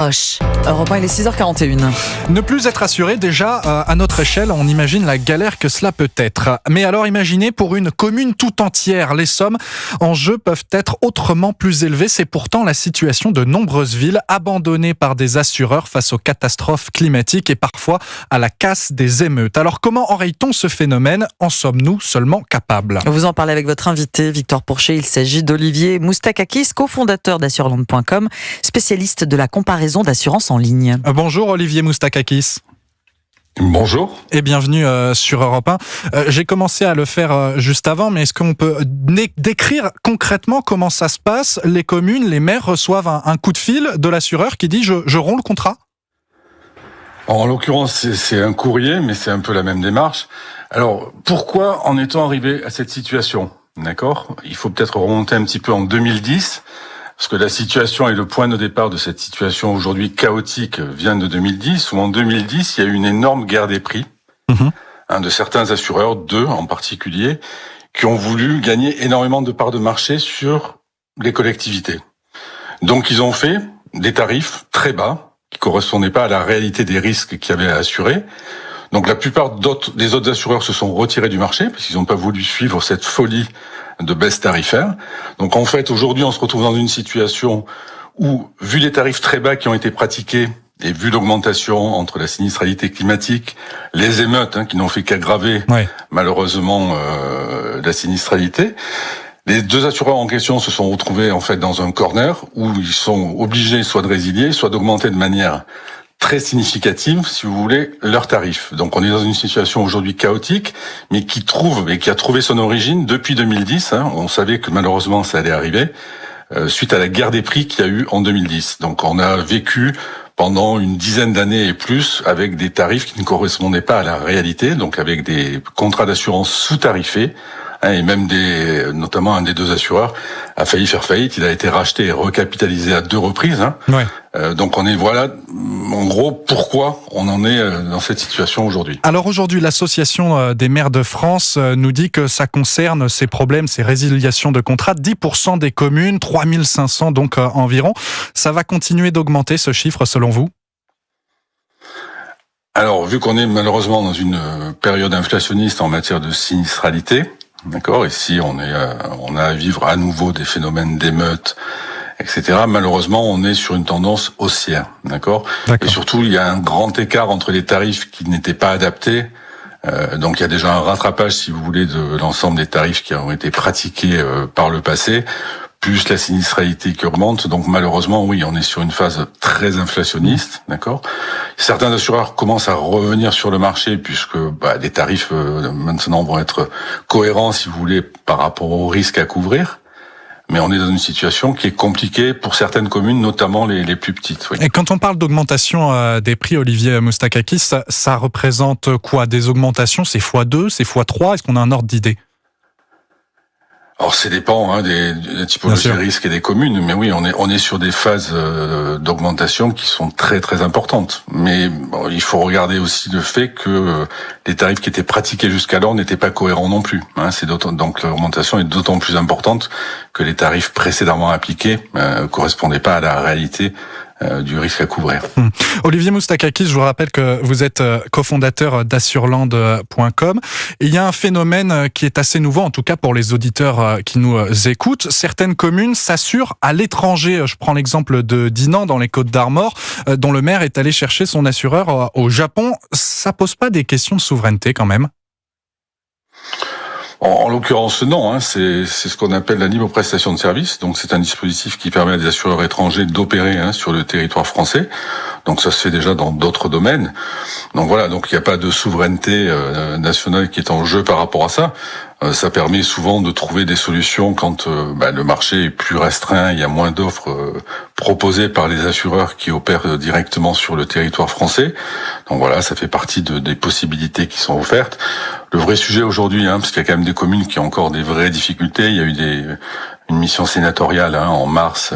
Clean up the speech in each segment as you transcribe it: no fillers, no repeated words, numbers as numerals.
Europe 1, il est 6h41. Ne plus être assuré, déjà, à notre échelle, on imagine la galère que cela peut être. Mais alors imaginez pour une commune tout entière, les sommes en jeu peuvent être autrement plus élevées. C'est pourtant la situation de nombreuses villes abandonnées par des assureurs face aux catastrophes climatiques et parfois à la casse des émeutes. Alors comment enraye-t-on ce phénomène? En sommes-nous seulement capables? Vous en parlez avec votre invité, Victor Pourchet. Il s'agit d'Olivier Moustakakis, cofondateur d'Assureland.com, spécialiste de la comparaison d'assurance en ligne. Bonjour Olivier Moustakakis. Bonjour. Et bienvenue sur Europe 1. J'ai commencé à le faire juste avant, mais est-ce qu'on peut décrire concrètement comment ça se passe? Les communes, les maires reçoivent un coup de fil de l'assureur qui dit je romps le contrat? En l'occurrence, c'est un courrier, mais c'est un peu la même démarche. Alors, pourquoi en est-on arrivé à cette situation? D'accord? Il faut peut-être remonter un petit peu en 2010. Parce que la situation et le point de départ de cette situation aujourd'hui chaotique vient de 2010, où en 2010, il y a eu une énorme guerre des prix de certains assureurs, deux en particulier, qui ont voulu gagner énormément de parts de marché sur les collectivités. Donc ils ont fait des tarifs très bas, qui correspondaient pas à la réalité des risques qu'il y avait à assurer. Donc la plupart des autres assureurs se sont retirés du marché, parce qu'ils n'ont pas voulu suivre cette folie de baisse tarifaire. Donc en fait, aujourd'hui, on se retrouve dans une situation où, vu les tarifs très bas qui ont été pratiqués, et vu l'augmentation entre la sinistralité climatique, les émeutes qui n'ont fait qu'aggraver malheureusement la sinistralité, les deux assureurs en question se sont retrouvés en fait dans un corner où ils sont obligés soit de résilier, soit d'augmenter de manière très significative, si vous voulez, leurs tarifs. Donc on est dans une situation aujourd'hui chaotique, mais qui a trouvé son origine depuis 2010. On savait que malheureusement ça allait arriver, suite à la guerre des prix qu'il y a eu en 2010. Donc on a vécu pendant une dizaine d'années et plus avec des tarifs qui ne correspondaient pas à la réalité, donc avec des contrats d'assurance sous-tarifés. Et même notamment un des deux assureurs a failli faire faillite. Il a été racheté et recapitalisé à 2 reprises. Donc on est en gros, pourquoi on en est dans cette situation aujourd'hui. Alors aujourd'hui, l'association des maires de France nous dit que ça concerne ces problèmes, ces résiliations de contrats, 10% des communes, 3500 donc environ. Ça va continuer d'augmenter ce chiffre selon vous? Alors, vu qu'on est malheureusement dans une période inflationniste en matière de sinistralité, d'accord, ici on a à vivre à nouveau des phénomènes d'émeutes, etc. Malheureusement, on est sur une tendance haussière, d'accord. Et surtout, il y a un grand écart entre les tarifs qui n'étaient pas adaptés. Donc il y a déjà un rattrapage, si vous voulez, de l'ensemble des tarifs qui ont été pratiqués par le passé, plus la sinistralité qui augmente. Donc malheureusement, oui, on est sur une phase très inflationniste, d'accord. Certains assureurs commencent à revenir sur le marché puisque les tarifs maintenant vont être cohérents, si vous voulez, par rapport aux risques à couvrir. Mais on est dans une situation qui est compliquée pour certaines communes, notamment les plus petites. Oui. Et quand on parle d'augmentation des prix, Olivier Moustakakis, ça représente quoi? Des augmentations, c'est x2, c'est x3? Est-ce qu'on a un ordre d'idée? Alors, ça dépend des typologies des risques et des communes, mais oui, on est sur des phases d'augmentation qui sont très très importantes. Mais il faut regarder aussi le fait que les tarifs qui étaient pratiqués jusqu'alors n'étaient pas cohérents non plus. Donc l'augmentation est d'autant plus importante que les tarifs précédemment appliqués correspondaient pas à la réalité du risque à couvrir. Olivier Moustakakis, je vous rappelle que vous êtes cofondateur d'Assureland.com. Il y a un phénomène qui est assez nouveau, en tout cas pour les auditeurs qui nous écoutent. Certaines communes s'assurent à l'étranger. Je prends l'exemple de Dinan dans les Côtes-d'Armor, dont le maire est allé chercher son assureur au Japon. Ça pose pas des questions de souveraineté quand même? En l'occurrence, non. C'est ce qu'on appelle la libre prestation de service. Donc, c'est un dispositif qui permet à des assureurs étrangers d'opérer sur le territoire français. Donc, ça se fait déjà dans d'autres domaines. Donc voilà. Donc, il n'y a pas de souveraineté nationale qui est en jeu par rapport à ça. Ça permet souvent de trouver des solutions quand le marché est plus restreint, il y a moins d'offres proposées par les assureurs qui opèrent directement sur le territoire français. Donc voilà, ça fait partie des possibilités qui sont offertes. Le vrai sujet aujourd'hui, parce qu'il y a quand même des communes qui ont encore des vraies difficultés. Il y a eu une mission sénatoriale en mars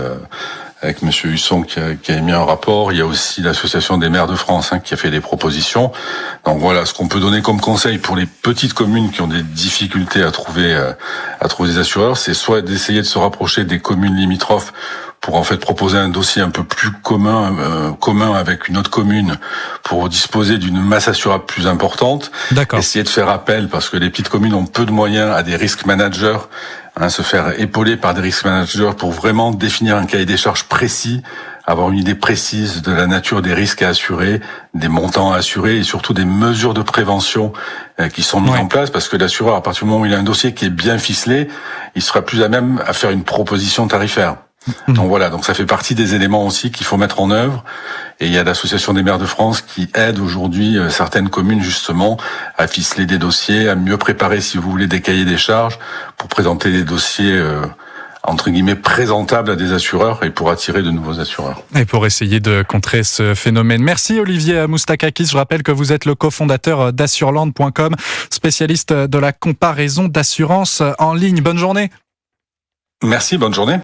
avec Monsieur Husson qui a émis un rapport. Il y a aussi l'Association des maires de France qui a fait des propositions. Donc voilà, ce qu'on peut donner comme conseil pour les petites communes qui ont des difficultés à trouver des assureurs, c'est soit d'essayer de se rapprocher des communes limitrophes pour en fait proposer un dossier un peu plus commun avec une autre commune pour disposer d'une masse assurable plus importante. D'accord. Essayer de faire appel, parce que les petites communes ont peu de moyens, à des risk managers, se faire épauler par des risk managers pour vraiment définir un cahier des charges précis, avoir une idée précise de la nature des risques à assurer, des montants à assurer et surtout des mesures de prévention qui sont mises en place, parce que l'assureur, à partir du moment où il a un dossier qui est bien ficelé, il sera plus à même à faire une proposition tarifaire. Donc voilà, donc ça fait partie des éléments aussi qu'il faut mettre en œuvre. Et il y a l'Association des maires de France qui aide aujourd'hui certaines communes justement à ficeler des dossiers, à mieux préparer, si vous voulez, des cahiers des charges pour présenter des dossiers entre guillemets présentables à des assureurs et pour attirer de nouveaux assureurs. Et pour essayer de contrer ce phénomène. Merci Olivier Moustakakis. Je rappelle que vous êtes le cofondateur d'assureland.com, spécialiste de la comparaison d'assurance en ligne. Bonne journée. Merci, bonne journée.